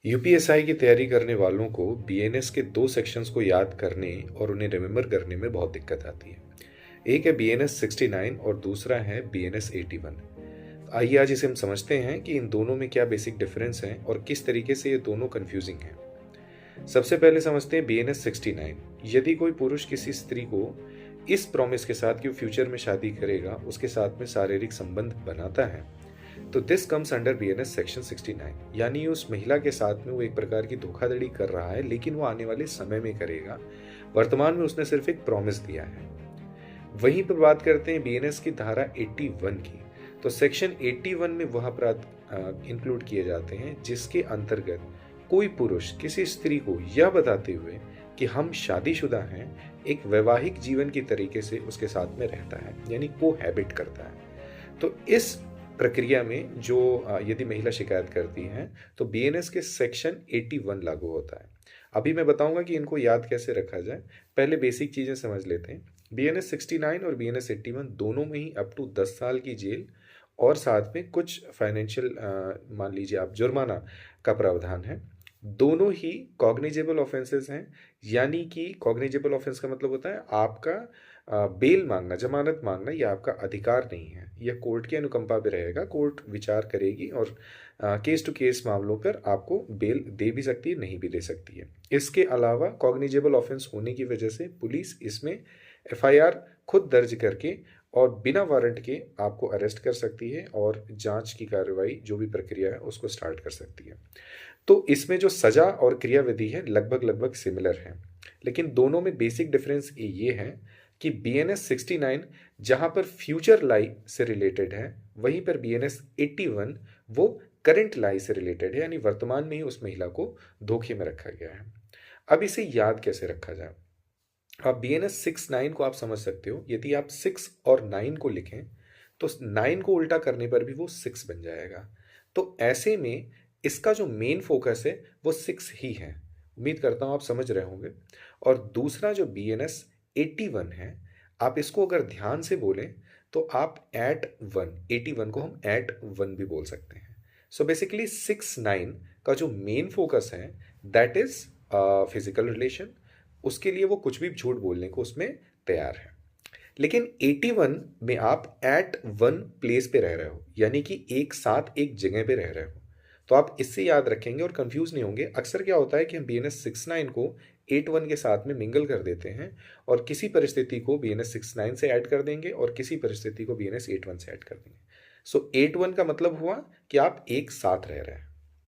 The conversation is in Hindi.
यूपीएसआई की तैयारी करने वालों को बीएनएस के दो सेक्शंस को याद करने और उन्हें रिमेंबर करने में बहुत दिक्कत आती है। एक है बीएनएस 69 और दूसरा है बीएनएस 81। आइए आज इसे हम समझते हैं कि इन दोनों में क्या बेसिक डिफरेंस है और किस तरीके से ये दोनों कंफ्यूजिंग हैं। सबसे पहले समझते हैं बीएनएस 69। यदि कोई पुरुष किसी स्त्री को इस प्रॉमिस के साथ कि वो फ्यूचर में शादी करेगा, उसके साथ में शारीरिक संबंध बनाता है, तो this comes under BNS section 69। यानी उस महिला के साथ में वो एक प्रकार की धोखाधड़ी कर रहा है, लेकिन वो आने वाले समय में करेगा। वर्तमान में उसने सिर्फ एक प्रॉमिस दिया है। वहीं पर बात करते हैं बीएनएस की धारा 81 की। तो सेक्शन 81 में वह अपराध इंक्लूड किए जाते हैं जिसके अंतर्गत कोई पुरुष किसी स्त्री को यह बताते हुए कि हम शादीशुदा हैं, एक वैवाहिक जीवन की तरीके से उसके साथ में रहता है, यानी कोहैबिट करता है। तो इस प्रक्रिया में जो यदि महिला शिकायत करती है तो बीएनएस के सेक्शन 81 लागू होता है। अभी मैं बताऊंगा कि इनको याद कैसे रखा जाए। पहले बेसिक चीजें समझ लेते हैं। बीएनएस 69 और बीएनएस 81 दोनों में ही अप टू 10 साल की जेल और साथ में कुछ फाइनेंशियल मान लीजिए आप जुर्माना का प्रावधान है। दोनों ही कॉग्निजेबल ऑफेंसेस हैं। यानी कि कॉग्निजेबल ऑफेंस का मतलब होता है आपका बेल मांगना, जमानत मांगना, यह आपका अधिकार नहीं है। यह कोर्ट की अनुकंपा पे रहेगा। कोर्ट विचार करेगी और केस टू केस मामलों पर आपको बेल दे भी सकती है, नहीं भी दे सकती है। इसके अलावा कॉग्निजेबल ऑफेंस होने की वजह से पुलिस इसमें एफआईआर खुद दर्ज करके और बिना वारंट के आपको अरेस्ट कर सकती है और जांच की कार्रवाई जो भी प्रक्रिया है उसको स्टार्ट कर सकती है। तो इसमें जो सजा और क्रियाविधि है लगभग लगभग सिमिलर है, लेकिन दोनों में बेसिक डिफरेंस ये है कि बीएनएस 69 जहां पर फ्यूचर लाइफ से रिलेटेड है, वहीं पर बीएनएस 81 वो करंट लाइफ से रिलेटेड है, यानी वर्तमान में ही उस महिला को धोखे में रखा गया है। अब इसे याद कैसे रखा जाए? अब बीएनएस 69 को आप समझ सकते हो। यदि आप 6 और 9 को लिखें तो 9 को उल्टा करने पर भी वो 6 बन जाएगा। तो ऐसे में इसका जो मेन फोकस है वो 6 ही है। उम्मीद करता हूं आप समझ रहे होंगे। और दूसरा जो बीएनएस 81 है, आप इसको अगर ध्यान से बोलें तो आप @1 को हम @1 भी बोल सकते हैं। सो बेसिकली 6-9 का जो मेन फोकस है दैट इज फिजिकल रिलेशन। उसके लिए वो कुछ भी झूठ बोलने को उसमें तैयार है। लेकिन 81 में आप एट वन प्लेस पे रह रहे हो, यानी कि एक साथ एक जगह पे रह रहे हो। तो आप इससे याद रखेंगे और कंफ्यूज नहीं होंगे। अक्सर क्या होता है कि हम बीएनएस 69 को 81 के साथ में मिंगल कर देते हैं और किसी परिस्थिति को बीएनएस 69 से ऐड कर देंगे और किसी परिस्थिति को बीएनएस 81 से ऐड कर देंगे। सो 81 का मतलब हुआ कि आप एक साथ रह रहे हैं।